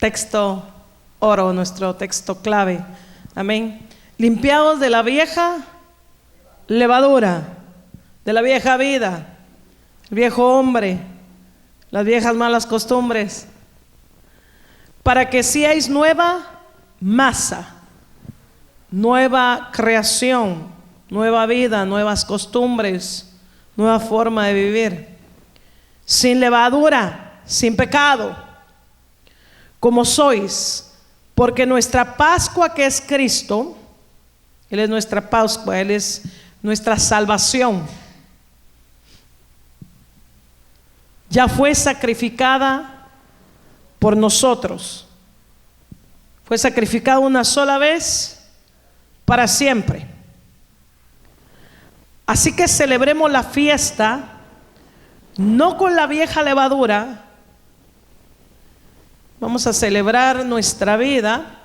texto oro, nuestro texto clave. Amén. Limpiados de la vieja levadura, de la vieja vida, el viejo hombre, las viejas malas costumbres, para que seáis nueva masa, nueva creación, nueva vida, nuevas costumbres, nueva forma de vivir, sin levadura, sin pecado, como sois, porque nuestra Pascua, que es Cristo, Él es nuestra Pascua, Él es nuestra salvación, ya fue sacrificada por nosotros. Fue sacrificada una sola vez para siempre. Así que celebremos la fiesta no con la vieja levadura. Vamos a celebrar nuestra vida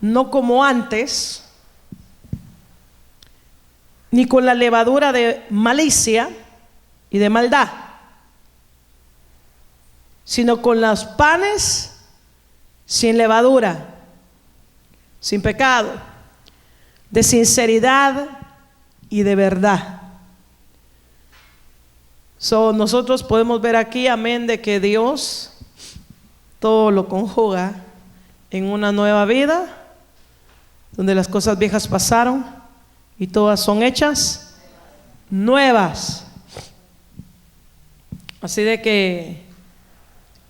no como antes, ni con la levadura de malicia y de maldad, sino con los panes sin levadura, sin pecado, de sinceridad y de verdad. Nosotros podemos ver aquí, amén, de que Dios todo lo conjuga en una nueva vida, donde las cosas viejas pasaron y todas son hechas nuevas. Así de que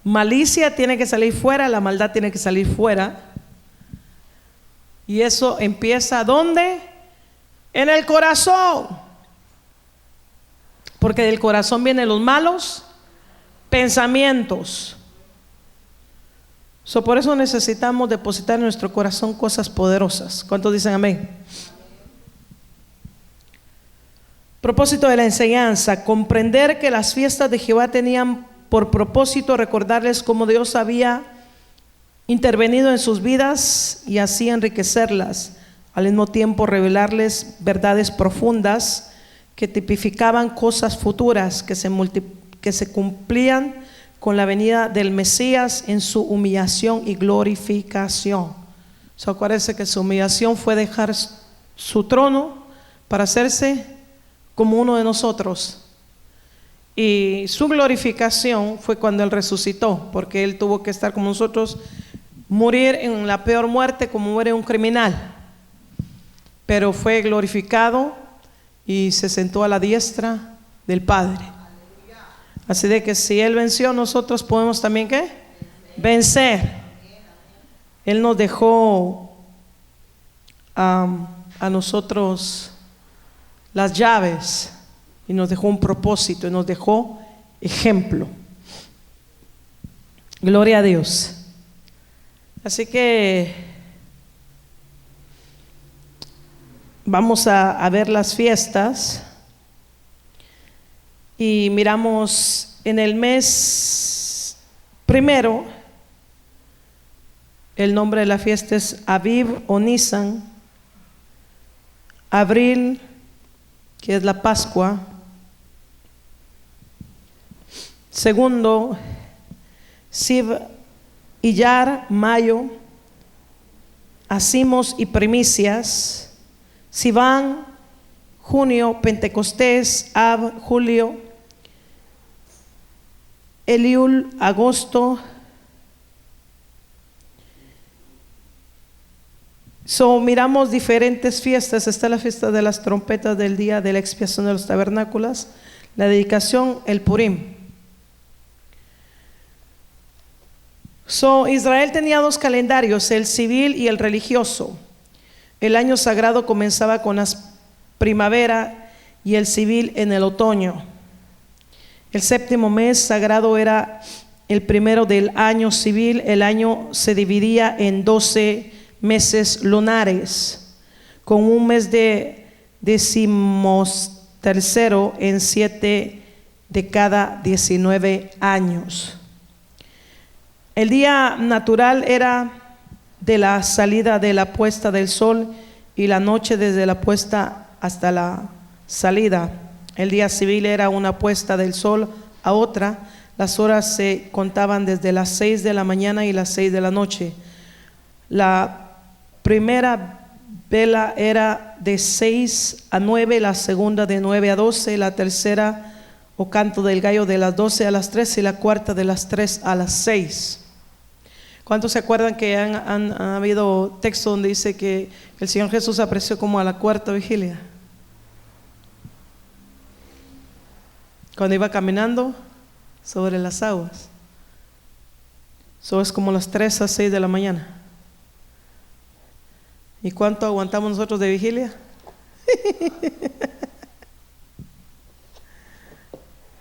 malicia tiene que salir fuera, la maldad tiene que salir fuera. Y eso empieza ¿dónde? En el corazón. Porque del corazón vienen los malos pensamientos. Por eso necesitamos depositar en nuestro corazón cosas poderosas. ¿Cuántos dicen amén? Propósito de la enseñanza: comprender que las fiestas de Jehová tenían por propósito recordarles cómo Dios había intervenido en sus vidas y así enriquecerlas, al mismo tiempo revelarles verdades profundas que tipificaban cosas futuras que se cumplían con la venida del Mesías en su humillación y glorificación. Acuérdense que su humillación fue dejar su trono para hacerse como uno de nosotros. Y su glorificación fue cuando Él resucitó, porque Él tuvo que estar como nosotros, morir en la peor muerte como muere un criminal. Pero fue glorificado y se sentó a la diestra del Padre. Así de que si Él venció, nosotros podemos también ¿qué? Vencer. Él nos dejó a nosotros las llaves y nos dejó un propósito y nos dejó ejemplo. Gloria a Dios. Así que vamos a ver las fiestas. Y miramos en el mes primero, el nombre de la fiesta es Aviv o Nisan. Abril, que es la Pascua. Segundo, Siv, Iyar, mayo. Hacimos y primicias. Sivan, junio. Pentecostés, Ab, julio. Eliul, agosto. Miramos diferentes fiestas. Está la fiesta de las trompetas del día de la expiación de los tabernáculos, la dedicación, el Purim. Israel tenía dos calendarios, el civil y el religioso. El año sagrado comenzaba con la primavera y el civil en el otoño. El séptimo mes sagrado era el primero del año civil. El año se dividía en 12 meses lunares, con un mes de 13º en 7 de cada 19 años. El día natural era de la salida de la puesta del sol y la noche desde la puesta hasta la salida. El día civil era una puesta del sol a otra. Las horas se contaban desde las 6 de la mañana y las 6 de la noche. La primera vela era de 6 a 9, la segunda de 9 a 12, la tercera o canto del gallo de las 12 a las 3 y la cuarta de las 3 a las 6. ¿Cuántos se acuerdan que han habido textos donde dice que el Señor Jesús apareció como a la cuarta vigilia? Cuando iba caminando sobre las aguas. Eso es como las 3 a 6 de la mañana. ¿Y cuánto aguantamos nosotros de vigilia?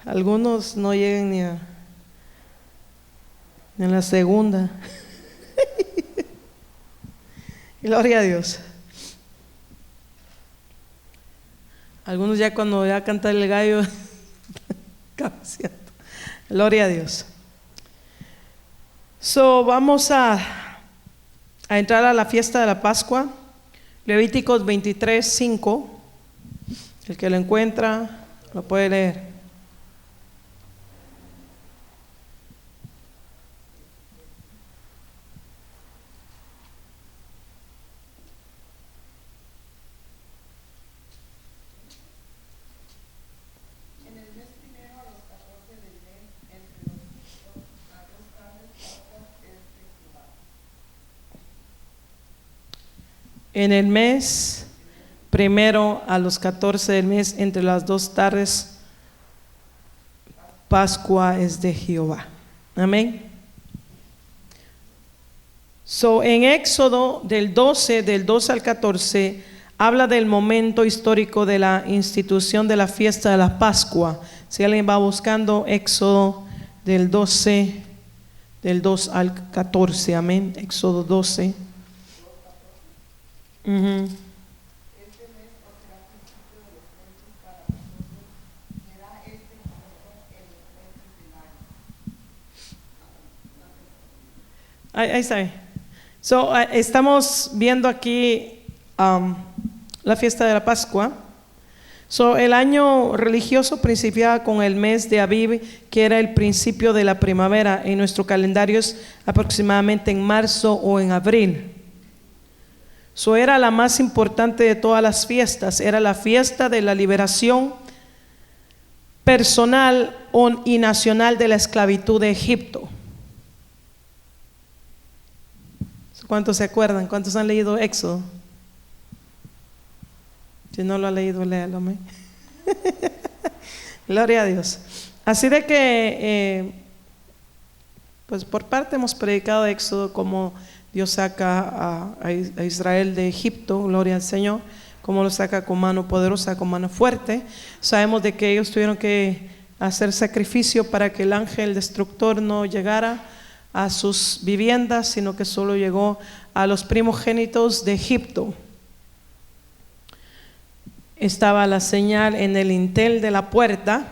Algunos no llegan ni a la segunda. Gloria a Dios. Algunos ya cuando ya canta el gallo gloria a Dios. Vamos a entrar a la fiesta de la Pascua. Levíticos 23:5. El que lo encuentra lo puede leer. En el mes primero a los 14 del mes, entre las 2 tardes, Pascua es de Jehová. Amén. En Éxodo del 12 al 14, habla del momento histórico de la institución de la fiesta de la Pascua. Si alguien va buscando, Éxodo del 12, del 2 al 14, amén. Éxodo 12. Uh-huh. Ahí está. Estamos viendo aquí la fiesta de la Pascua. El año religioso principiaba con el mes de Abib, que era el principio de la primavera. En nuestro calendario es aproximadamente en marzo o en abril. Era la más importante de todas las fiestas. Era la fiesta de la liberación personal y nacional de la esclavitud de Egipto. ¿Cuántos se acuerdan? ¿Cuántos han leído Éxodo? Si no lo ha leído, léalo. Gloria a Dios. Así de que pues por parte hemos predicado Éxodo, como Dios saca a Israel de Egipto, gloria al Señor, como lo saca con mano poderosa, con mano fuerte. Sabemos de que ellos tuvieron que hacer sacrificio para que el ángel destructor no llegara a sus viviendas, sino que solo llegó a los primogénitos de Egipto. Estaba la señal en el dintel de la puerta,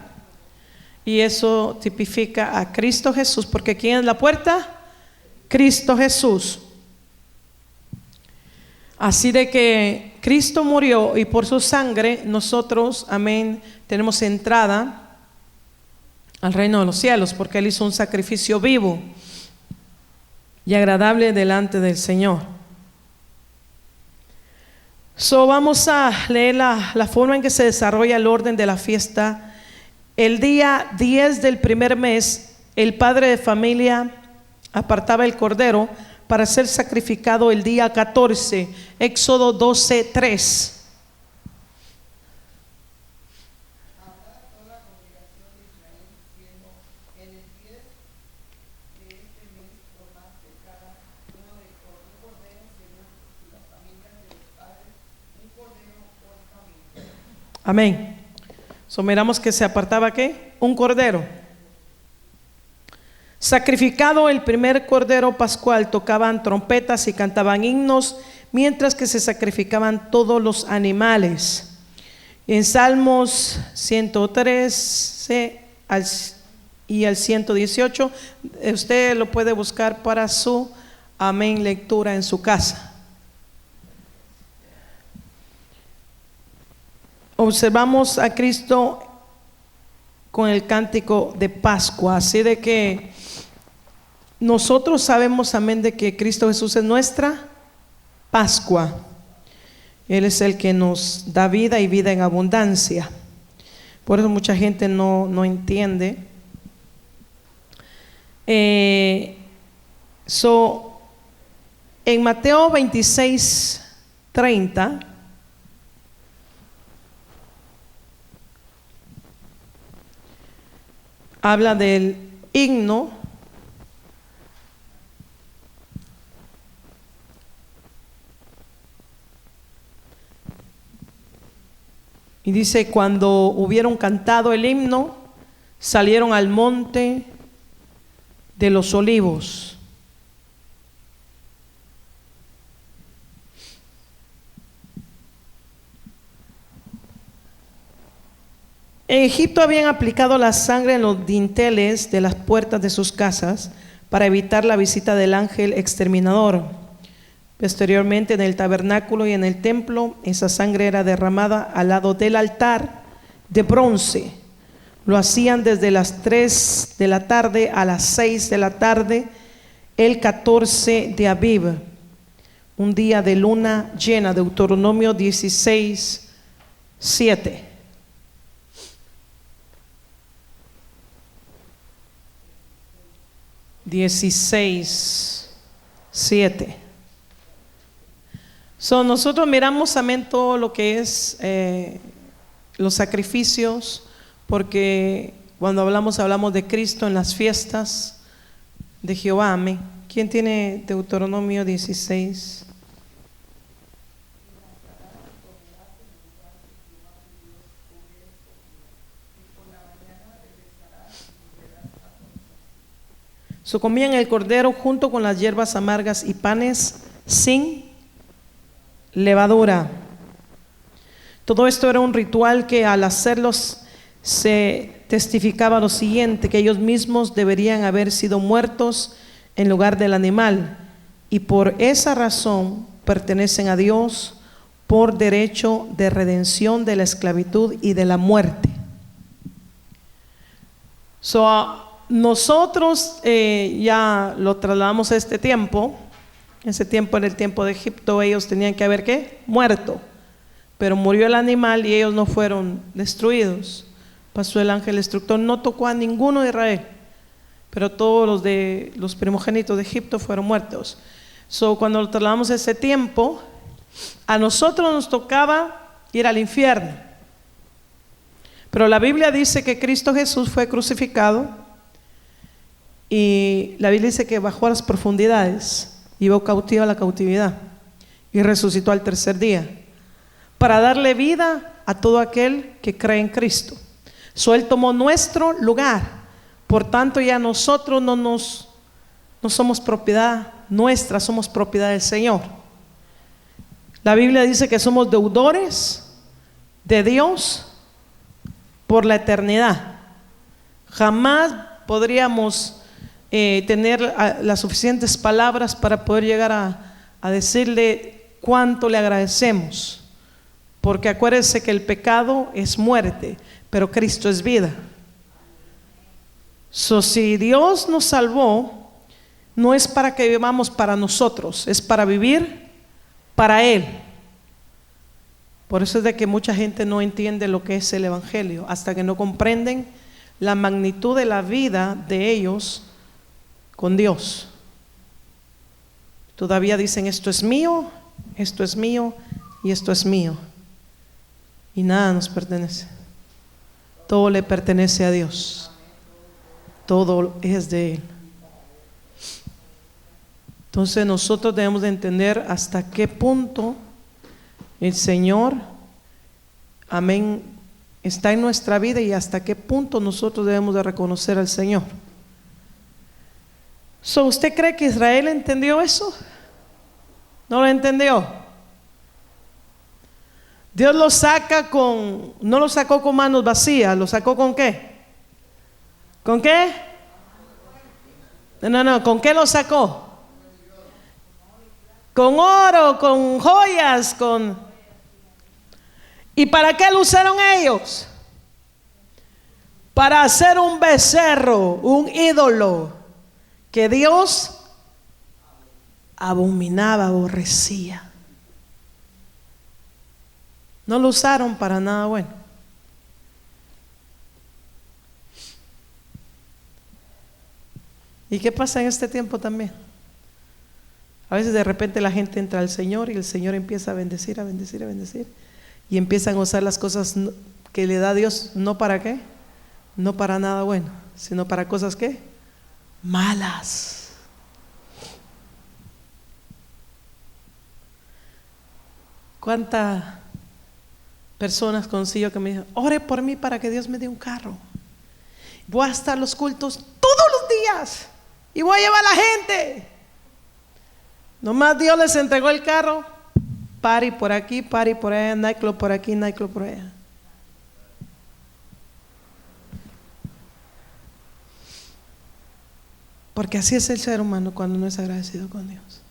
y eso tipifica a Cristo Jesús, porque ¿quién es la puerta? Cristo Jesús. Así de que Cristo murió, y por su sangre nosotros, amén, tenemos entrada al reino de los cielos, porque Él hizo un sacrificio vivo y agradable delante del Señor. Vamos a leer la forma en que se desarrolla el orden de la fiesta. El día 10 del primer mes, el padre de familia apartaba el cordero para ser sacrificado el día 14. Éxodo 12:3. Amén. Miramos que se apartaba ¿qué? Un cordero. Sacrificado el primer cordero pascual, tocaban trompetas y cantaban himnos, mientras que se sacrificaban todos los animales. En Salmos 113 y al 118, usted lo puede buscar para su amén lectura en su casa. Observamos a Cristo con el cántico de Pascua. Así de que nosotros sabemos, amén, de que Cristo Jesús es nuestra Pascua. Él es el que nos da vida y vida en abundancia. Por eso mucha gente no entiende. En Mateo 26:30 habla del himno y dice: cuando hubieron cantado el himno, salieron al monte de los olivos. En Egipto habían aplicado la sangre en los dinteles de las puertas de sus casas para evitar la visita del ángel exterminador. Posteriormente, en el tabernáculo y en el templo, esa sangre era derramada al lado del altar de bronce. Lo hacían desde las 3 de la tarde a las 6 de la tarde, el 14 de Abib, un día de luna llena. Deuteronomio 16:7. Nosotros miramos, amén, todo lo que es los sacrificios, porque cuando hablamos de Cristo en las fiestas de Jehová, amén. ¿Quién tiene Deuteronomio 16? Comían el cordero junto con las hierbas amargas y panes sin levadura. Todo esto era un ritual que al hacerlos se testificaba lo siguiente: que ellos mismos deberían haber sido muertos en lugar del animal, y por esa razón pertenecen a Dios por derecho de redención de la esclavitud y de la muerte. Nosotros ya lo trasladamos a este tiempo. Ese tiempo, en el tiempo de Egipto, ellos tenían que haber ¿qué? Muerto, pero murió el animal y ellos no fueron destruidos. Pasó el ángel destructor, no tocó a ninguno de Israel, pero todos los primogénitos de Egipto fueron muertos. Cuando lo trasladamos a ese tiempo, a nosotros nos tocaba ir al infierno, pero la Biblia dice que Cristo Jesús fue crucificado. Y la Biblia dice que bajó a las profundidades, llevó cautiva a la cautividad y resucitó al tercer día para darle vida a todo aquel que cree en Cristo. Él tomó nuestro lugar. Por tanto, ya nosotros no somos propiedad nuestra, somos propiedad del Señor. La Biblia dice que somos deudores de Dios por la eternidad. Jamás podríamos tener las suficientes palabras para poder llegar a decirle cuánto le agradecemos, porque acuérdense que el pecado es muerte, pero Cristo es vida. Si Dios nos salvó, no es para que vivamos para nosotros, es para vivir para Él. Por eso es de que mucha gente no entiende lo que es el evangelio, hasta que no comprenden la magnitud de la vida de ellos con Dios. Todavía dicen: esto es mío y esto es mío, y nada nos pertenece. Todo le pertenece a Dios, todo es de Él. Entonces nosotros debemos de entender hasta qué punto el Señor, amén, está en nuestra vida, y hasta qué punto nosotros debemos de reconocer al Señor. ¿Usted cree que Israel entendió eso? ¿No lo entendió? Dios lo saca no lo sacó con manos vacías, lo sacó ¿con qué? ¿Con qué? No, ¿con qué lo sacó? Con oro, con joyas, ¿y para qué lo usaron ellos? para hacer un becerro, un ídolo que Dios abominaba, aborrecía. No lo usaron para nada bueno. ¿Y qué pasa en este tiempo también? A veces de repente la gente entra al Señor y el Señor empieza a bendecir, a bendecir, a bendecir. Y empiezan a usar las cosas que le da Dios, ¿no para qué? No para nada bueno, sino para cosas ¿qué? Malas. ¿Cuántas personas conocí yo que me dijeron, ore por mí para que Dios me dé un carro? Voy a estar los cultos todos los días y voy a llevar a la gente. Nomás Dios les entregó el carro, party por aquí, party por allá, nightclub por aquí, nightclub por allá. Porque así es el ser humano cuando no es agradecido con Dios.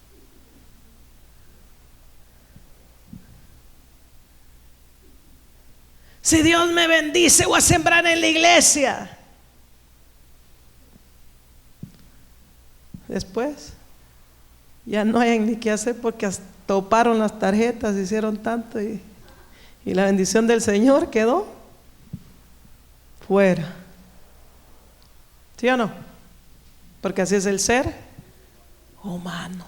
Si Dios me bendice, voy a sembrar en la iglesia. Después ya no hay ni qué hacer porque hasta toparon las tarjetas, hicieron tanto y la bendición del Señor quedó fuera. ¿Sí o no? Porque así es el ser humano.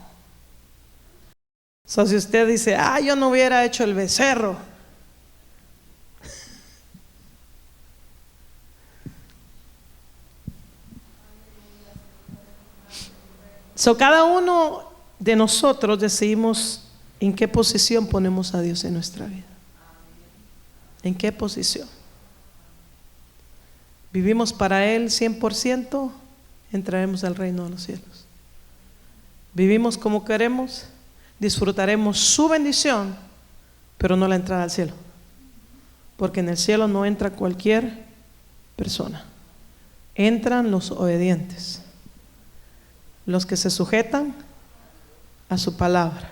Si usted dice, yo no hubiera hecho el becerro, cada uno de nosotros decidimos en qué posición ponemos a Dios en nuestra vida. ¿En qué posición? ¿Vivimos para Él 100%? Entraremos al reino de los cielos. ¿Vivimos como queremos? Disfrutaremos su bendición, pero no la entrada al cielo. Porque en el cielo no entra cualquier persona. Entran los obedientes, los que se sujetan a su palabra.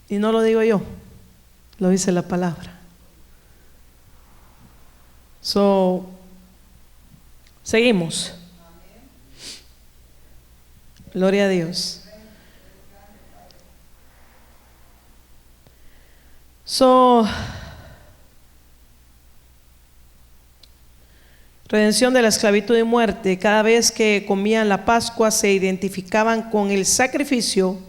Y no lo digo yo, lo dice la palabra. Seguimos. Gloria a Dios. Redención de la esclavitud y muerte. Cada vez que comían la Pascua se identificaban con el sacrificio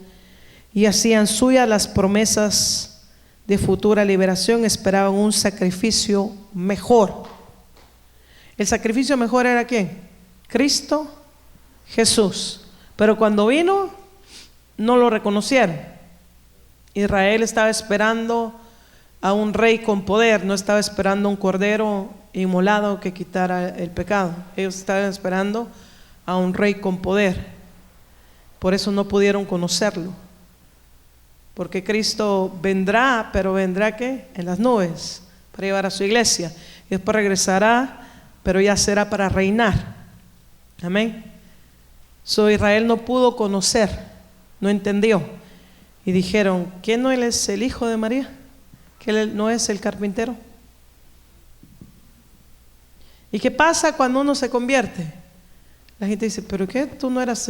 y hacían suyas las promesas de futura liberación. Esperaban un sacrificio mejor. ¿El sacrificio mejor era quién? Cristo Jesús. Pero cuando vino, no lo reconocieron. Israel estaba esperando a un rey con poder, no estaba esperando un cordero inmolado que quitara el pecado. Ellos estaban esperando a un rey con poder. Por eso no pudieron conocerlo. Porque Cristo vendrá, pero vendrá ¿qué? En las nubes para llevar a su iglesia. Y después regresará, pero ya será para reinar. Amén. Israel no pudo conocer, no entendió. Y dijeron, ¿quién no él es el hijo de María? ¿Que él no es el carpintero? ¿Y qué pasa cuando uno se convierte? La gente dice, ¿pero qué? ¿Tú no eras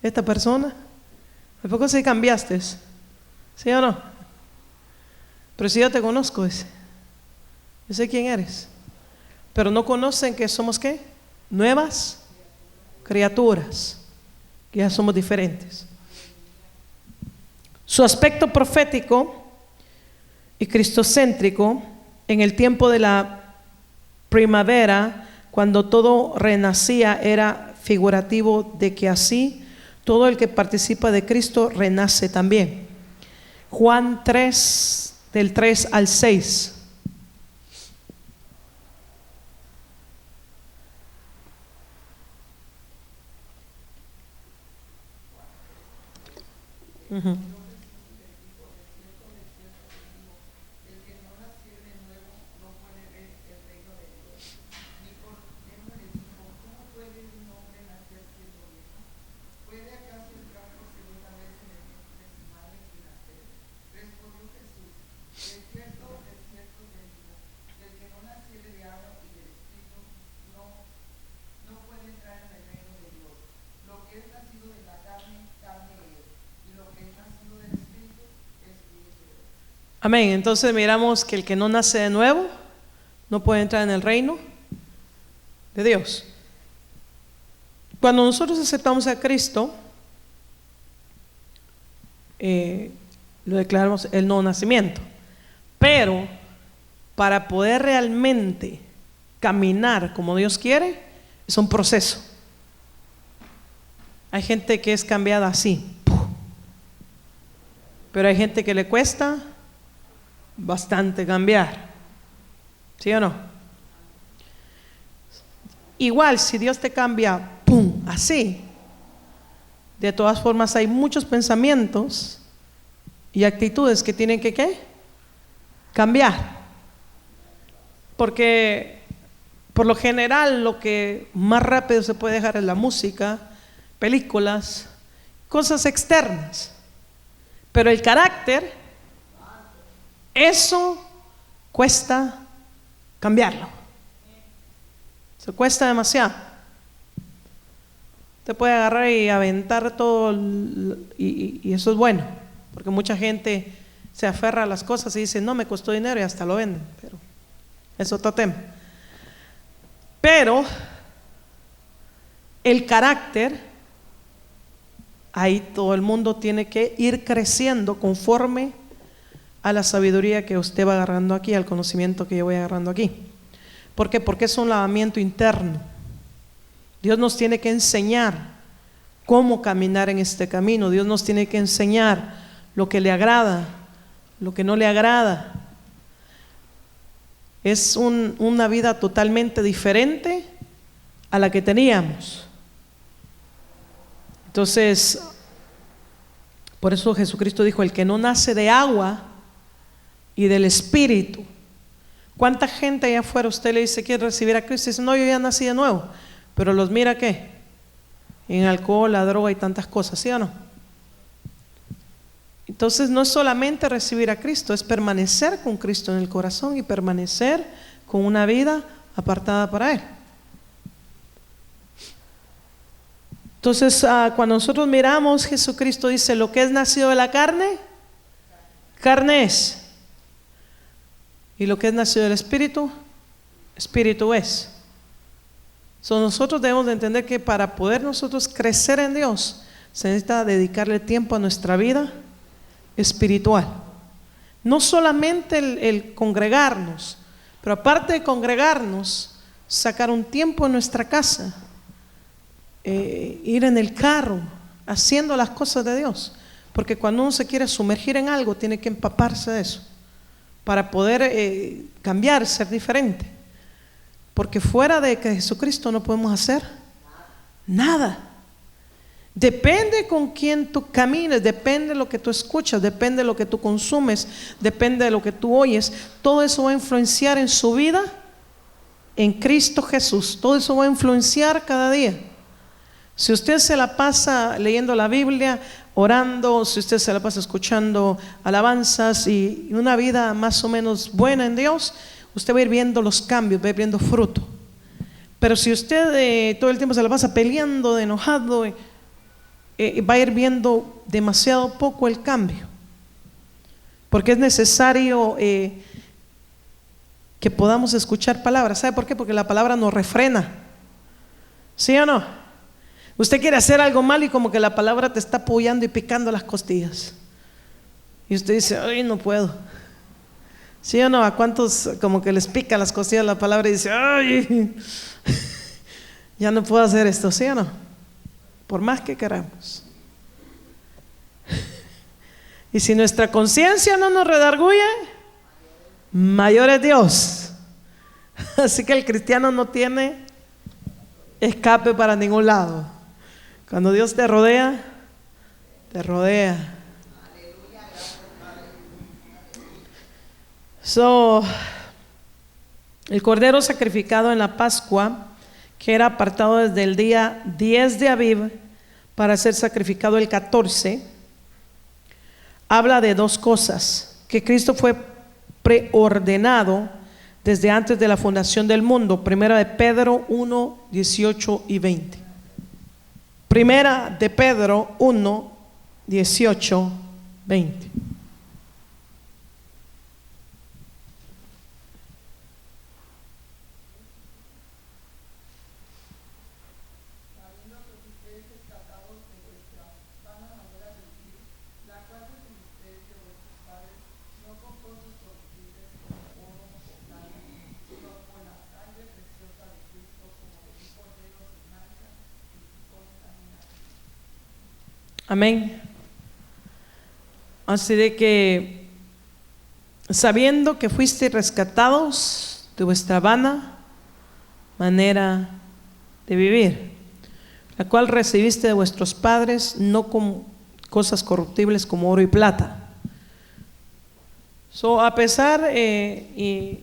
esta persona? ¿A poco si cambiaste? ¿Sí o no? Pero si yo te conozco, dice, yo sé quién eres. Pero no conocen que somos ¿qué? Nuevas criaturas, que ya somos diferentes. Su aspecto profético y cristocéntrico en el tiempo de la primavera, cuando todo renacía, era figurativo de que así todo el que participa de Cristo renace también. Juan 3, del 3 al 6. Uh-huh. Amén. Entonces miramos que el que no nace de nuevo no puede entrar en el reino de Dios. Cuando nosotros aceptamos a Cristo, lo declaramos el nuevo nacimiento. Pero para poder realmente caminar como Dios quiere, es un proceso. Hay gente que es cambiada así, pero hay gente que le cuesta bastante cambiar. ¿Sí o no? Igual, si Dios te cambia, ¡pum!, así, de todas formas hay muchos pensamientos y actitudes que tienen que ¿qué? Cambiar. Porque por lo general lo que más rápido se puede dejar es la música, películas, cosas externas. Pero el carácter, eso cuesta cambiarlo. Se cuesta demasiado. Te puede agarrar y aventar todo y eso es bueno, porque mucha gente se aferra a las cosas y dice, no, me costó dinero, y hasta lo venden, pero es otro tema. Pero el carácter, ahí todo el mundo tiene que ir creciendo conforme a la sabiduría que usted va agarrando aquí, al conocimiento que yo voy agarrando aquí. ¿Por qué? Porque es un lavamiento interno. Dios nos tiene que enseñar cómo caminar en este camino. Dios nos tiene que enseñar lo que le agrada, lo que no le agrada. Es una vida totalmente diferente a la que teníamos. Entonces, por eso Jesucristo dijo, el que no nace de agua y del Espíritu. ¿Cuánta gente allá afuera usted le dice quiere recibir a Cristo? Y dice, no, yo ya nací de nuevo. Pero los mira ¿qué? En alcohol, la droga y tantas cosas, ¿sí o no? Entonces no es solamente recibir a Cristo, es permanecer con Cristo en el corazón y permanecer con una vida apartada para Él. Entonces cuando nosotros miramos, Jesucristo dice, lo que es nacido de la carne, carne es. Y lo que es nacido del Espíritu, Espíritu es. Nosotros debemos de entender que para poder nosotros crecer en Dios, se necesita dedicarle tiempo a nuestra vida espiritual. No solamente el congregarnos, pero aparte de congregarnos, sacar un tiempo en nuestra casa, ir en el carro, haciendo las cosas de Dios. Porque cuando uno se quiere sumergir en algo, tiene que empaparse de eso, para poder cambiar, ser diferente. Porque fuera de que Jesucristo no podemos hacer nada. Depende con quién tú camines, depende de lo que tú escuchas, depende de lo que tú consumes, depende de lo que tú oyes. Todo eso va a influenciar en su vida en Cristo Jesús. Todo eso va a influenciar cada día. Si usted se la pasa leyendo la Biblia, orando, si usted se la pasa escuchando alabanzas y una vida más o menos buena en Dios, usted va a ir viendo los cambios, va a ir viendo fruto. Pero si usted todo el tiempo se la pasa peleando, enojado, va a ir viendo demasiado poco el cambio. Porque es necesario que podamos escuchar palabras. ¿Sabe por qué? Porque la palabra nos refrena. ¿Sí o no? Usted quiere hacer algo mal y como que la palabra te está apoyando y picando las costillas. Y usted dice, ay, no puedo. ¿Sí o no? ¿A cuántos como que les pica las costillas la palabra y dice, ay, ya no puedo hacer esto? ¿Sí o no? Por más que queramos. Y si nuestra conciencia no nos redarguye, mayor es Dios. Así que el cristiano no tiene escape para ningún lado. Cuando Dios te rodea, te rodea. El cordero sacrificado en la Pascua, que era apartado desde el día 10 de Aviv para ser sacrificado el 14, habla de dos cosas: que Cristo fue preordenado desde antes de la fundación del mundo. Primera de Pedro 1, 18 y 20. Primera de Pedro 1, 18, 20. Amén. Así de que, sabiendo que fuisteis rescatados de vuestra vana manera de vivir, la cual recibiste de vuestros padres, no con cosas corruptibles como oro y plata. A pesar, y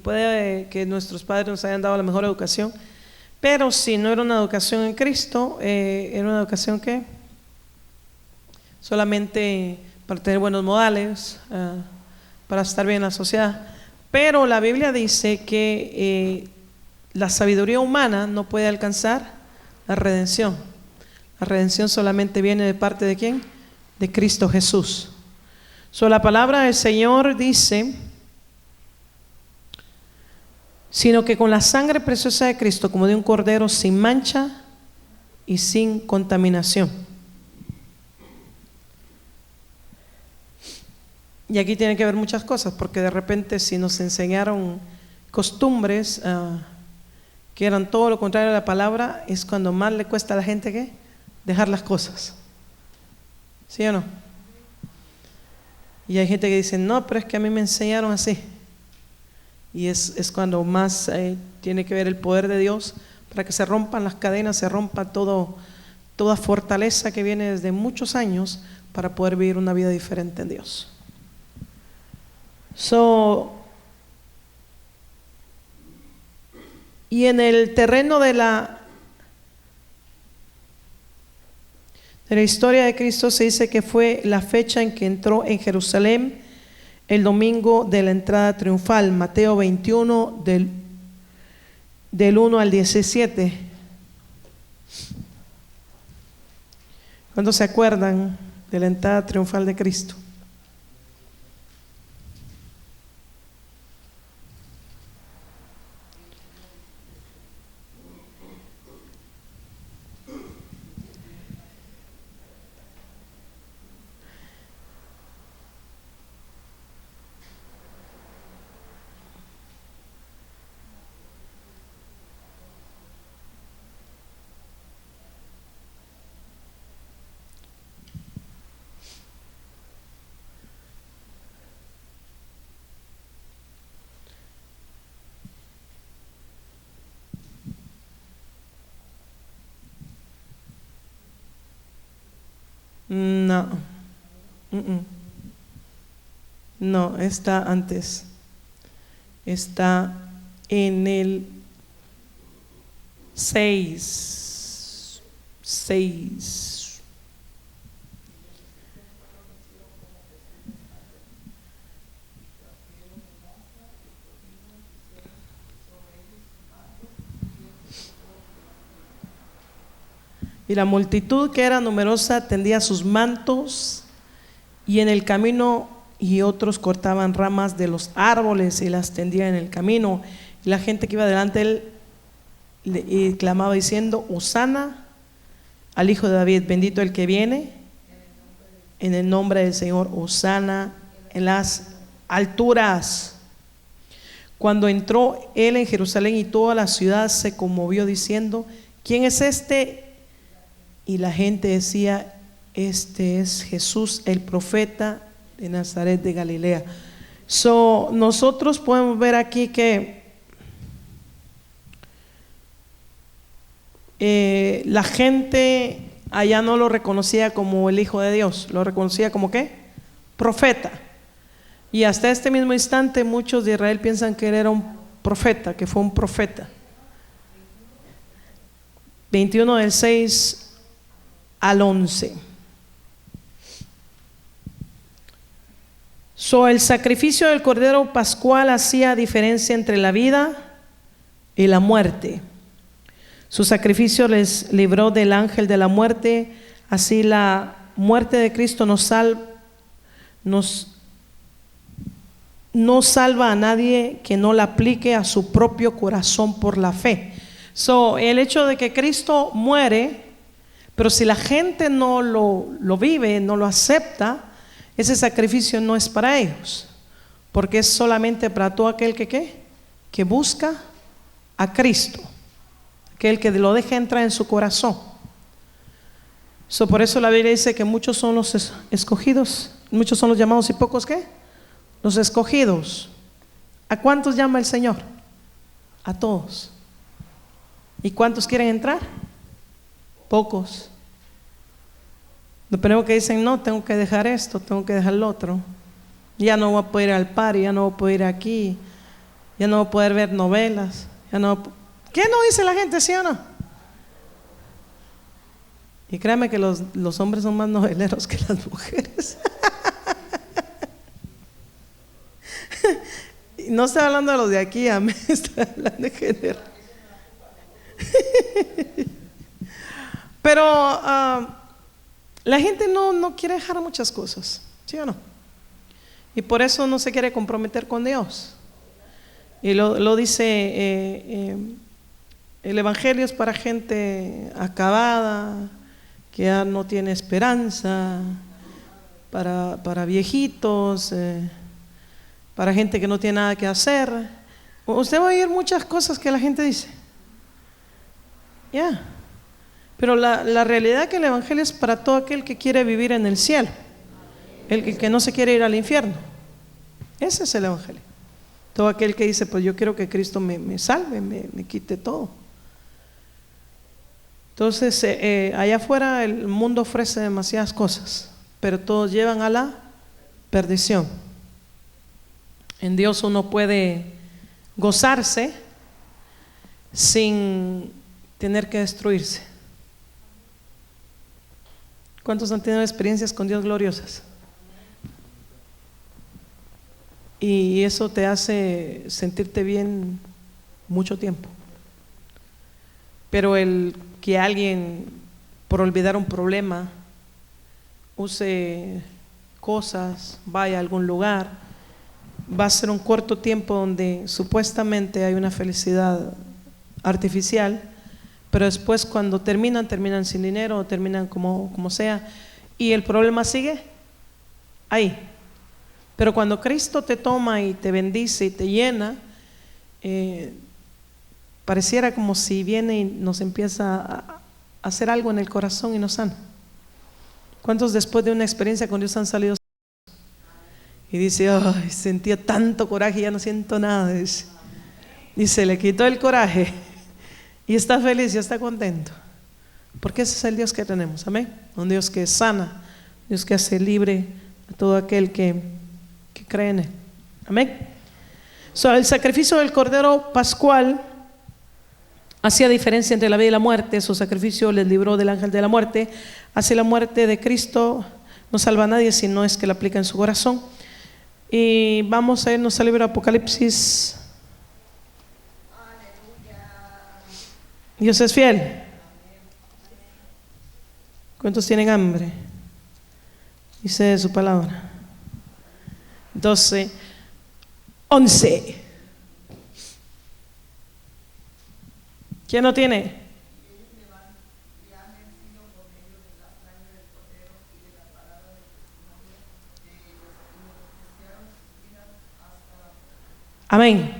puede que nuestros padres nos hayan dado la mejor educación, pero si no era una educación en Cristo, era una educación que solamente para tener buenos modales, para estar bien en la sociedad. Pero la Biblia dice que la sabiduría humana no puede alcanzar la redención. La redención solamente viene de parte de ¿quién? De Cristo Jesús. La palabra del Señor dice: sino que con la sangre preciosa de Cristo, como de un cordero sin mancha y sin contaminación. Y aquí tiene que ver muchas cosas, porque de repente si nos enseñaron costumbres que eran todo lo contrario a la palabra, es cuando más le cuesta a la gente ¿qué? Dejar las cosas. ¿Sí o no? Y hay gente que dice, no, pero es que a mí me enseñaron así. Y es cuando más tiene que ver el poder de Dios para que se rompan las cadenas, se rompa toda fortaleza que viene desde muchos años para poder vivir una vida diferente en Dios. Y en el terreno de la historia de Cristo se dice que fue la fecha en que entró en Jerusalén el domingo de la entrada triunfal, Mateo 21 del 1 al 17. ¿Cuántos se acuerdan de la entrada triunfal de Cristo? No, no, está antes, está en el 6. Y la multitud, que era numerosa, tendía sus mantos y en el camino, y otros cortaban ramas de los árboles y las tendían en el camino. Y la gente que iba delante de él y clamaba diciendo: Hosana al Hijo de David, bendito el que viene en el nombre del Señor, Hosana en las alturas. Cuando entró él en Jerusalén, y toda la ciudad se conmovió diciendo: ¿quién es este? Y la gente decía: este es Jesús, el profeta de Nazaret de Galilea. Nosotros podemos ver aquí que la gente allá no lo reconocía como el Hijo de Dios, lo reconocía como ¿qué? Profeta. Y hasta este mismo instante muchos de Israel piensan que él era un profeta, que fue un profeta. 21 del 6 al 11. El sacrificio del Cordero Pascual hacía diferencia entre la vida y la muerte. Su sacrificio les libró del ángel de la muerte. Así la muerte de Cristo no salva a nadie que no la aplique a su propio corazón por la fe. El hecho de que Cristo muere, pero si la gente no lo vive, no lo acepta, ese sacrificio no es para ellos, porque es solamente para todo aquel que busca a Cristo, aquel que lo deja entrar en su corazón. Por eso la Biblia dice que muchos son los escogidos, muchos son los llamados y pocos ¿qué? Los escogidos. ¿A cuántos llama el Señor? A todos. ¿Y cuántos quieren entrar? Pocos. Lo primero que dicen, no, tengo que dejar esto, tengo que dejar lo otro. Ya no voy a poder ir al party, ya no voy a poder ir aquí, ya no voy a poder ver novelas, ya no. ¿Qué no dice la gente, sí o no? Y créanme que los hombres son más noveleros que las mujeres. No estoy hablando de los de aquí, amén, estoy hablando de general. Pero la gente no quiere dejar muchas cosas, ¿sí o no? Y por eso no se quiere comprometer con Dios. Y lo dice, el Evangelio es para gente acabada, que ya no tiene esperanza, para viejitos, para gente que no tiene nada que hacer. Usted va a oír muchas cosas que la gente dice. Ya. Pero la realidad es que el Evangelio es para todo aquel que quiere vivir en el cielo, el que no se quiere ir al infierno. Ese es el Evangelio. Todo aquel que dice, pues yo quiero que Cristo me salve, me quite todo. Entonces, allá afuera el mundo ofrece demasiadas cosas, pero todos llevan a la perdición. En Dios uno puede gozarse sin tener que destruirse. ¿Cuántos han tenido experiencias con Dios gloriosas? Y eso te hace sentirte bien mucho tiempo. Pero el que alguien, por olvidar un problema, use cosas, vaya a algún lugar, va a ser un corto tiempo donde supuestamente hay una felicidad artificial, pero después cuando terminan sin dinero o terminan como sea, y el problema sigue ahí. Pero cuando Cristo te toma y te bendice y te llena, pareciera como si viene y nos empieza a hacer algo en el corazón y nos sana. ¿Cuántos después de una experiencia con Dios han salido y dice, ay, sentía tanto coraje y ya no siento nada? Y se le quitó el coraje y está feliz, ya está contento, porque ese es el Dios que tenemos, amén. Un Dios que sana, Dios que hace libre a todo aquel que cree en él, amén. El sacrificio del Cordero Pascual hacía diferencia entre la vida y la muerte. Su sacrificio les libró del ángel de la muerte. Así la muerte de Cristo no salva a nadie si no es que la aplica en su corazón. Y vamos a irnos al libro de Apocalipsis. Dios es fiel. ¿Cuántos tienen hambre? Dice su palabra. 12, 11. ¿Quién no tiene? Amén.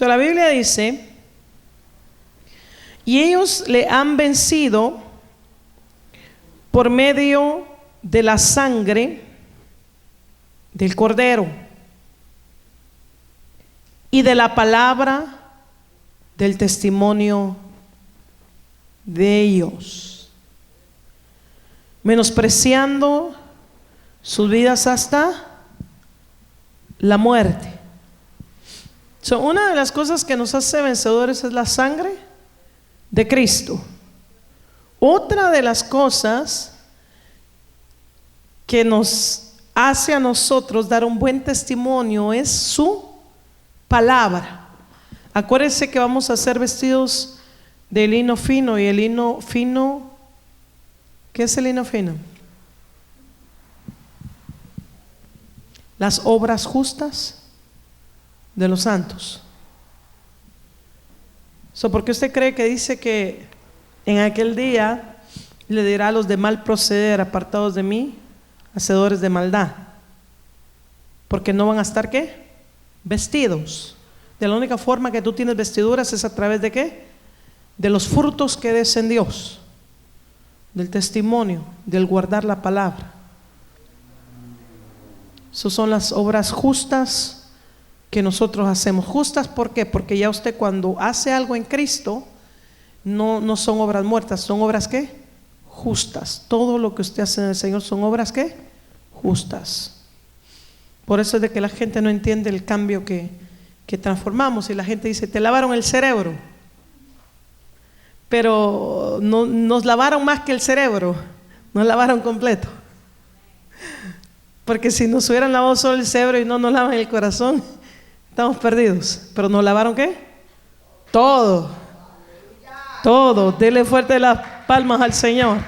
La Biblia dice, y ellos le han vencido por medio de la sangre del Cordero y de la palabra del testimonio de ellos, menospreciando sus vidas hasta la muerte. Una de las cosas que nos hace vencedores es la sangre de Cristo. Otra de las cosas que nos hace a nosotros dar un buen testimonio es su palabra. Acuérdense que vamos a ser vestidos de lino fino, y el lino fino, ¿qué es el lino fino? Las obras justas de los santos. ¿Por qué usted cree que dice que en aquel día le dirá a los de mal proceder, apartados de mí, hacedores de maldad? Porque no van a estar ¿qué? vestidos. De la única forma que tú tienes vestiduras es a través de ¿qué? De los frutos que des en Dios, del testimonio, del guardar la palabra. Esas son las obras justas que nosotros hacemos. Justas, ¿por qué? Porque ya usted cuando hace algo en Cristo, no son obras muertas, son obras ¿qué? Justas. Todo lo que usted hace en el Señor son obras ¿qué? Justas. Por eso es de que la gente no entiende el cambio que transformamos, y la gente dice, te lavaron el cerebro, pero no nos lavaron más que el cerebro, nos lavaron completo. Porque si nos hubieran lavado solo el cerebro y no nos lavan el corazón, estamos perdidos. Pero nos lavaron ¿qué? Todo. Todo. Dele fuerte las palmas al Señor.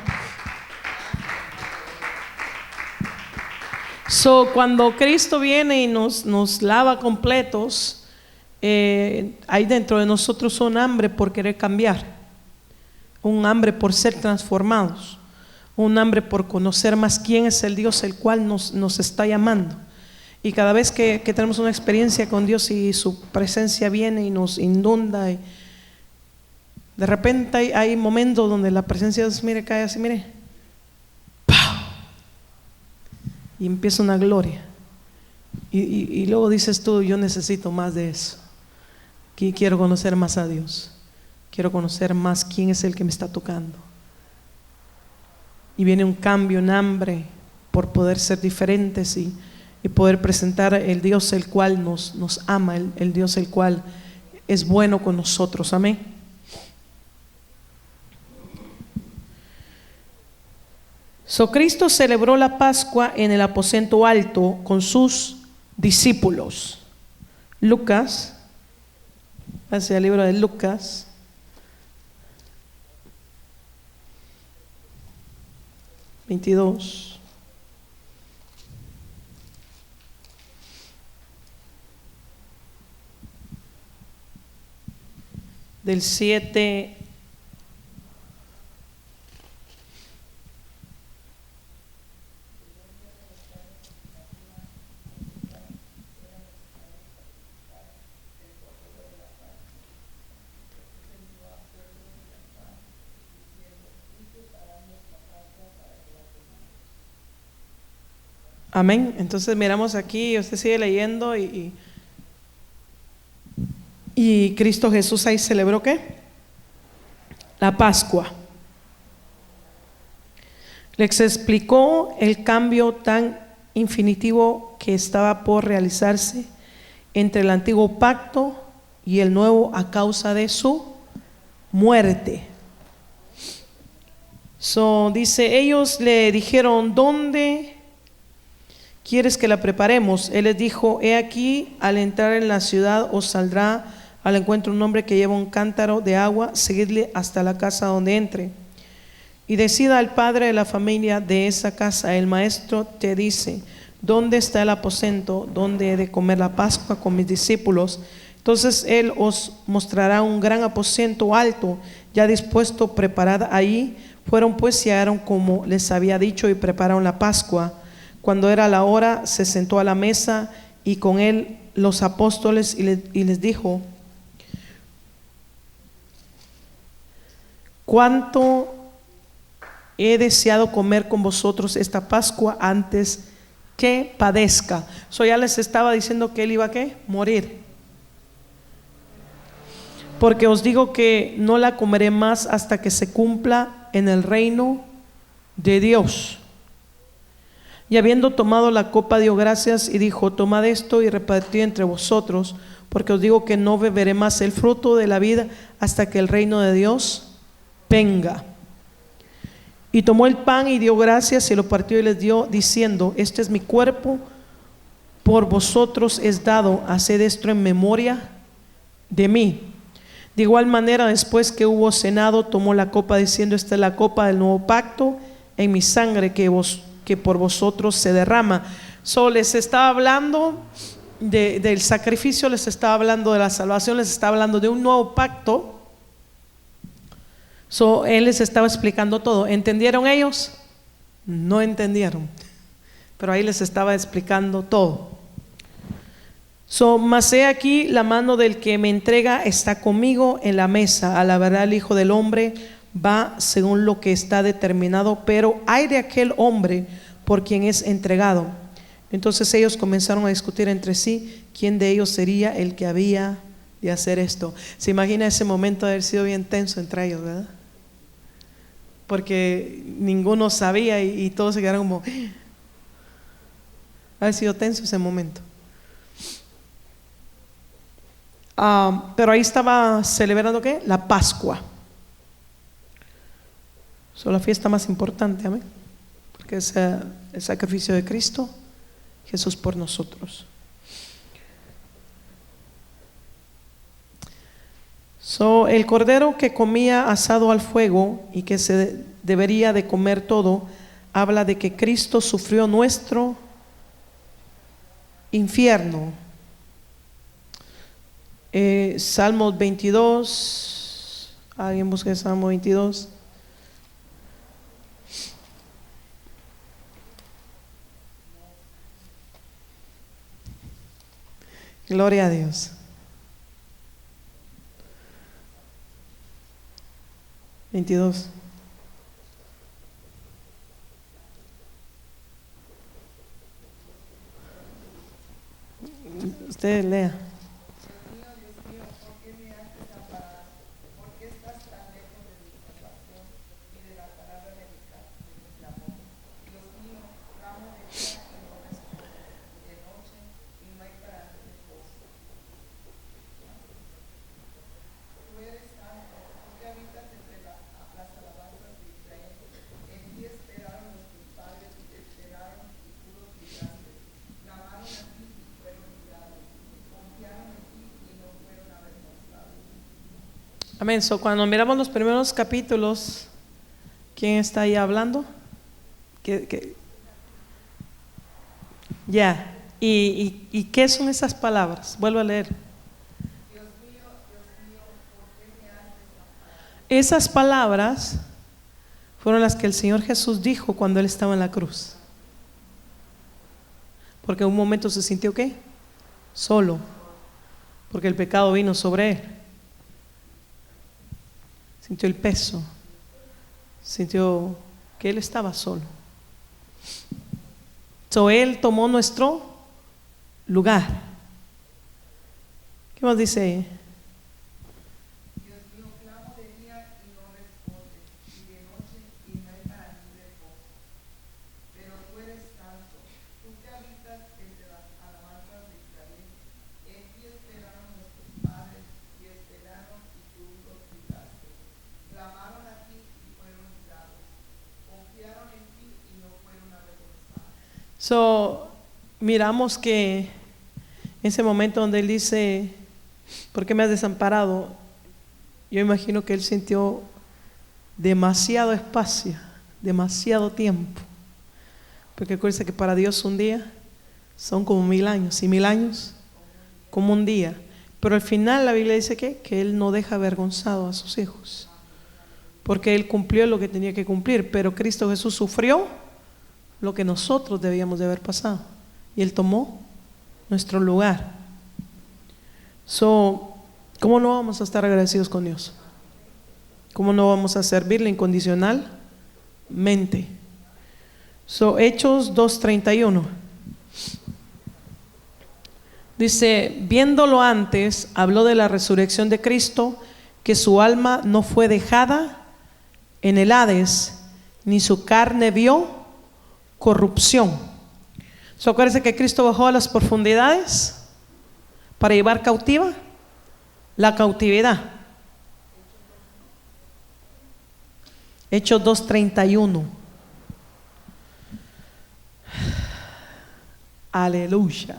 Cuando Cristo viene y nos lava completos, hay dentro de nosotros un hambre por querer cambiar, un hambre por ser transformados, un hambre por conocer más quién es el Dios el cual nos está llamando. Y cada vez que tenemos una experiencia con Dios y su presencia viene y nos inunda, y de repente hay momentos donde la presencia de Dios, mire, cae así, mire, ¡pau! Y empieza una gloria, y luego dices tú, yo necesito más de eso. Quiero conocer más a Dios, quiero conocer más quién es el que me está tocando. Y viene un cambio, un hambre por poder ser diferentes y poder presentar el Dios el cual nos ama, el Dios el cual es bueno con nosotros. Amén. Cristo celebró la Pascua en el aposento alto con sus discípulos. Lucas, hacia el libro de Lucas, (22) del 7 Amén. Entonces miramos aquí, usted sigue leyendo y Cristo Jesús ahí celebró ¿qué? La Pascua. Les explicó el cambio tan infinitivo que estaba por realizarse entre el antiguo pacto y el nuevo a causa de su muerte. Dice, ellos le dijeron, ¿dónde quieres que la preparemos? Él les dijo, he aquí, al entrar en la ciudad os saldrá al encuentro un hombre que lleva un cántaro de agua, seguidle hasta la casa donde entre. Y decida al padre de la familia de esa casa, el maestro te dice, ¿dónde está el aposento donde he de comer la Pascua con mis discípulos? Entonces él os mostrará un gran aposento alto, ya dispuesto, preparad ahí. Fueron pues y hallaron como les había dicho y prepararon la Pascua. Cuando era la hora, se sentó a la mesa y con él los apóstoles y les dijo, cuánto he deseado comer con vosotros esta Pascua antes que padezca. Ya les estaba diciendo que él iba a ¿qué? Morir. Porque os digo que no la comeré más hasta que se cumpla en el reino de Dios. Y habiendo tomado la copa, dio gracias y dijo, tomad esto y repartid entre vosotros, porque os digo que no beberé más el fruto de la vida hasta que el reino de Dios venga. Y tomó el pan y dio gracias y lo partió y les dio, diciendo, este es mi cuerpo, por vosotros es dado, haced esto en memoria de mí. De igual manera, después que hubo cenado, tomó la copa diciendo, esta es la copa del nuevo pacto en mi sangre que por vosotros se derrama. Les estaba hablando del sacrificio, les estaba hablando de la salvación, les estaba hablando de un nuevo pacto. Él les estaba explicando todo. ¿Entendieron ellos? No entendieron, pero ahí les estaba explicando todo. Mas he aquí, la mano del que me entrega está conmigo en la mesa. A la verdad, el Hijo del Hombre va según lo que está determinado, pero hay de aquel hombre por quien es entregado. Entonces ellos comenzaron a discutir entre sí quién de ellos sería el que había de hacer esto. Se imagina ese momento de haber sido bien tenso entre ellos, ¿verdad? Porque ninguno sabía y todos se quedaron como, ha sido tenso ese momento. Pero ahí estaba celebrando ¿qué? La Pascua. Es la fiesta más importante, amén, porque es el sacrificio de Cristo Jesús por nosotros. El cordero que comía asado al fuego y que se debería de comer todo, habla de que Cristo sufrió nuestro infierno. Salmos 22, alguien busque Salmo 22. Gloria a Dios. 22. Usted lea. Amén. Cuando miramos los primeros capítulos, ¿quién está ahí hablando? Ya. ¿Y qué son esas palabras? Vuelvo a leer. Dios mío, ¿por qué me has desamparado? Esas palabras fueron las que el Señor Jesús dijo cuando Él estaba en la cruz. Porque en un momento se sintió ¿qué? Solo. Porque el pecado vino sobre Él. Sintió el peso, sintió que Él estaba solo. Él tomó nuestro lugar. ¿Qué más dice ahí? Dios mío, clamo de día y no responde, y de noche y no hay para mí reposo. Pero tú eres santo, tú que habitas entre las alabanzas de Israel. En ti esperaron nuestros padres y esperaron y tú los libraste. Clamaron a ti y fueron librados. Confiaron en ti y no fueron avergonzados. Miramos que en ese momento donde Él dice, ¿por qué me has desamparado? Yo imagino que Él sintió demasiado espacio, demasiado tiempo. Porque acuérdense que para Dios un día son como 1000 años, y 1000 años como un día. Pero al final la Biblia dice que Él no deja avergonzado a sus hijos, porque Él cumplió lo que tenía que cumplir. Pero Cristo Jesús sufrió lo que nosotros debíamos de haber pasado, y Él tomó nuestro lugar. ¿Cómo no vamos a estar agradecidos con Dios? ¿Cómo no vamos a servirle incondicionalmente? Hechos 2:31 dice, viéndolo antes, habló de la resurrección de Cristo, que su alma no fue dejada en el Hades, ni su carne vio corrupción. Acuérdense que Cristo bajó a las profundidades para llevar cautiva la cautividad. Hechos 2:31. Aleluya.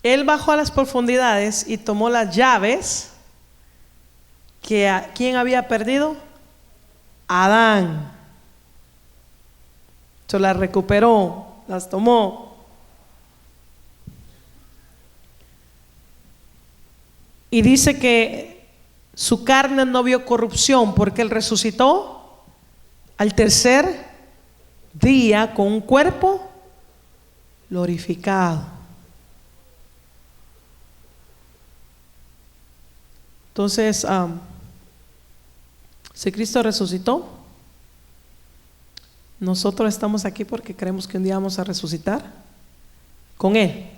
Él bajó a las profundidades y tomó las llaves que ¿quién había perdido? Adán. Las recuperó, las tomó. Y dice que Su carne no vio corrupción porque Él resucitó al tercer día con un cuerpo glorificado. Entonces, si Cristo resucitó, nosotros estamos aquí porque creemos que un día vamos a resucitar con Él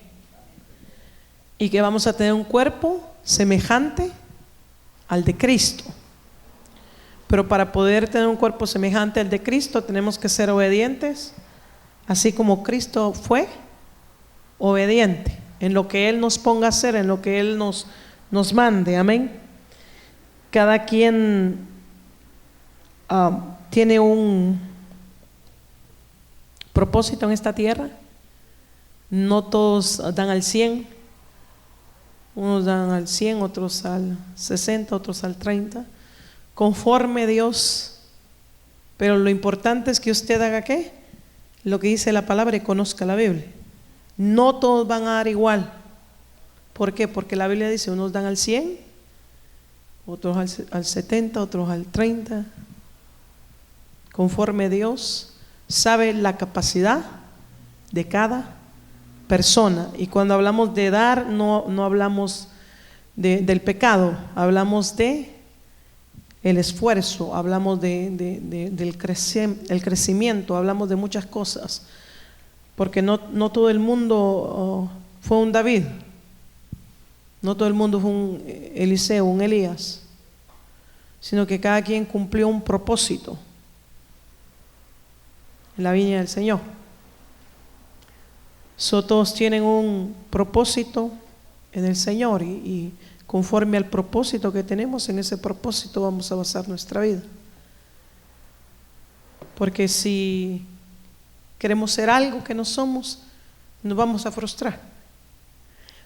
y que vamos a tener un cuerpo semejante al de Cristo. Pero para poder tener un cuerpo semejante al de Cristo tenemos que ser obedientes, así como Cristo fue obediente en lo que Él nos ponga a hacer, en lo que Él nos mande. Amén. Cada quien tiene un propósito en esta tierra. No todos dan al 100. Unos dan al 100, otros al 60, otros al 30, conforme Dios. Pero lo importante es que usted haga ¿qué? Lo que dice la palabra y conozca la Biblia. No todos van a dar igual. ¿Por qué? Porque la Biblia dice, unos dan al 100, otros al 70, otros al 30. Conforme Dios sabe la capacidad de cada persona. Y cuando hablamos de dar, no hablamos del pecado, hablamos de el esfuerzo, hablamos del crecimiento, hablamos de muchas cosas, porque no todo el mundo fue un David, no todo el mundo fue un Eliseo, un Elías, sino que cada quien cumplió un propósito en la viña del Señor. Todos tienen un propósito en el Señor y conforme al propósito que tenemos, en ese propósito vamos a basar nuestra vida. Porque si queremos ser algo que no somos, nos vamos a frustrar.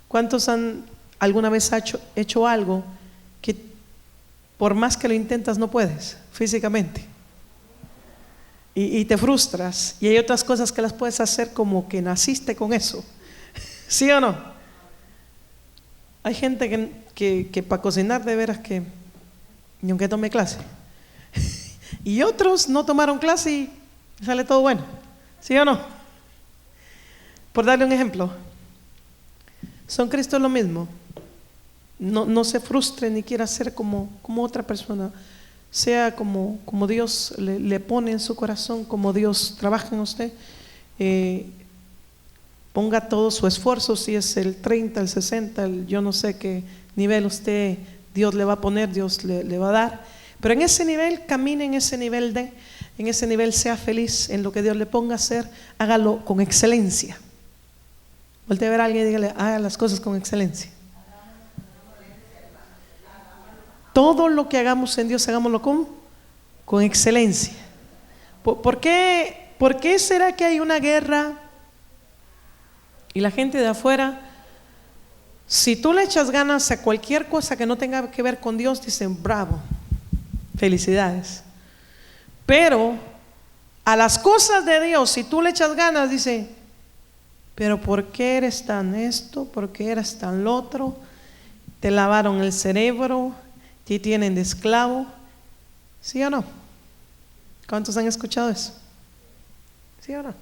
¿Cuántos han alguna vez hecho algo que por más que lo intentas no puedes físicamente? Y te frustras, y hay otras cosas que las puedes hacer como que naciste con eso. ¿Sí o no? Hay gente que para cocinar de veras que ni aunque tome clase. Y otros no tomaron clase y sale todo bueno. ¿Sí o no? Por darle un ejemplo, son Cristo lo mismo. No se frustre ni quiera ser como otra persona. Sea como Dios le pone en su corazón, como Dios trabaja en usted. Ponga todo su esfuerzo, si es el 30, el 60, yo no sé qué nivel Dios le va a poner, Dios le va a dar. Pero en ese nivel, camine en ese nivel sea feliz en lo que Dios le ponga a hacer, hágalo con excelencia. Voltea a ver a alguien y dígale, haga las cosas con excelencia. Todo lo que hagamos en Dios, hagámoslo con excelencia. ¿Por qué será que hay una guerra y la gente de afuera, si tú le echas ganas a cualquier cosa que no tenga que ver con Dios, dicen bravo, felicidades? Pero a las cosas de Dios, si tú le echas ganas, dicen, pero ¿por qué eres tan esto? ¿Por qué eres tan lo otro? Te lavaron el cerebro, te tienen de esclavo. ¿Sí o no? ¿Cuántos han escuchado eso? ¿Sí o no?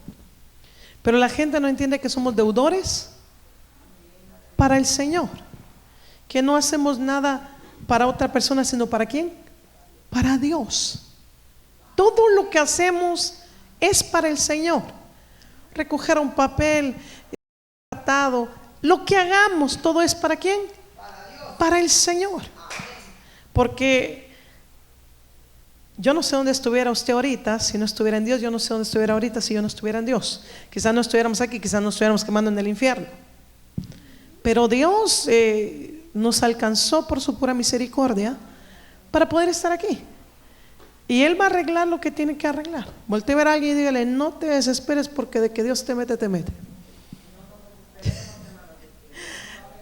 Pero la gente no entiende que somos deudores para el Señor, que no hacemos nada para otra persona, sino ¿para quién? Para Dios. Todo lo que hacemos es para el Señor. Recoger un papel, tratado, lo que hagamos, todo es ¿para quién? Para el Señor. Porque yo no sé dónde estuviera usted ahorita si no estuviera en Dios. Yo no sé dónde estuviera ahorita si yo no estuviera en Dios. Quizás no estuviéramos aquí, quizás no estuviéramos quemando en el infierno. Pero Dios nos alcanzó por su pura misericordia para poder estar aquí. Y Él va a arreglar lo que tiene que arreglar. Voltee a ver a alguien y dígale, no te desesperes porque de que Dios te mete, te mete.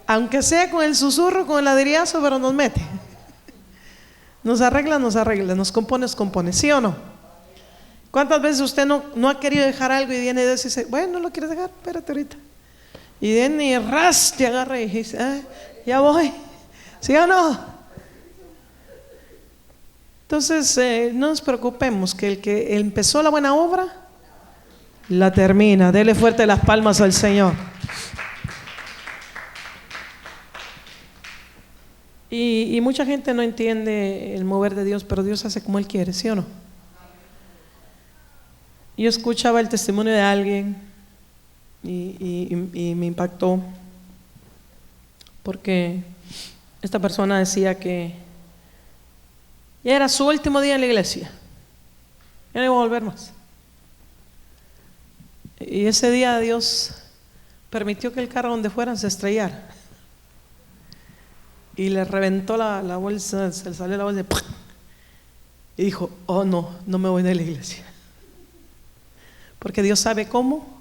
Aunque sea con el susurro, con el ladrillazo, pero nos mete. Nos arregla, nos compone, ¿sí o no? ¿Cuántas veces usted no ha querido dejar algo y viene Dios y dice, bueno, no lo quieres dejar, espérate ahorita? Y viene y ras, te agarra y dice, ya voy, ¿sí o no? Entonces, no nos preocupemos, que el que empezó la buena obra, la termina. Dele fuerte las palmas al Señor. Y mucha gente no entiende el mover de Dios, pero Dios hace como Él quiere, ¿sí o no? Yo escuchaba el testimonio de alguien y me impactó, porque esta persona decía que ya era su último día en la iglesia, ya no iba a volver más. Y ese día Dios permitió que el carro donde fueran se estrellara y le reventó la bolsa, se le salió la bolsa y dijo: oh no, no me voy de la iglesia. Porque Dios sabe cómo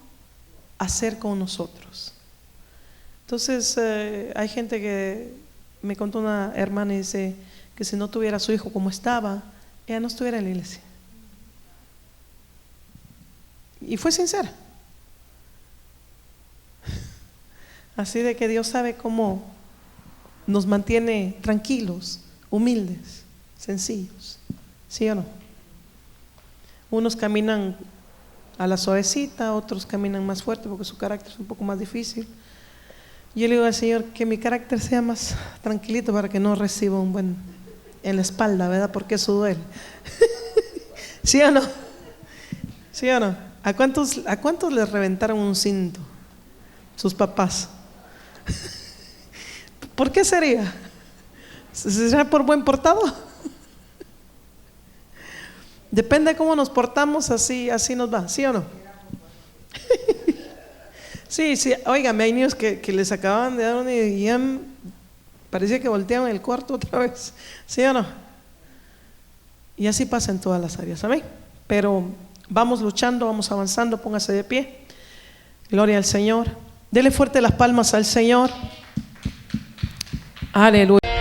hacer con nosotros. Entonces hay gente que me contó, una hermana, y dice que si no tuviera a su hijo como estaba, ella no estuviera en la iglesia. Y fue sincera. Así de que Dios sabe cómo nos mantiene tranquilos, humildes, sencillos, ¿sí o no? Unos caminan a la suavecita, otros caminan más fuerte porque su carácter es un poco más difícil. Yo le digo al Señor que mi carácter sea más tranquilito para que no reciba un buen en la espalda, ¿verdad? Porque eso duele. ¿Sí o no? ¿Sí o no? ¿A cuántos les reventaron un cinto? Sus papás. ¿Por qué sería? ¿Será por buen portado? Depende de cómo nos portamos, así nos va, ¿sí o no? Sí, óigame, hay niños que les acababan de dar una y ya parecía que volteaban el cuarto otra vez, ¿sí o no? Y así pasa en todas las áreas, ¿amén? Pero vamos luchando, vamos avanzando, póngase de pie. Gloria al Señor. Dele fuerte las palmas al Señor. Aleluya.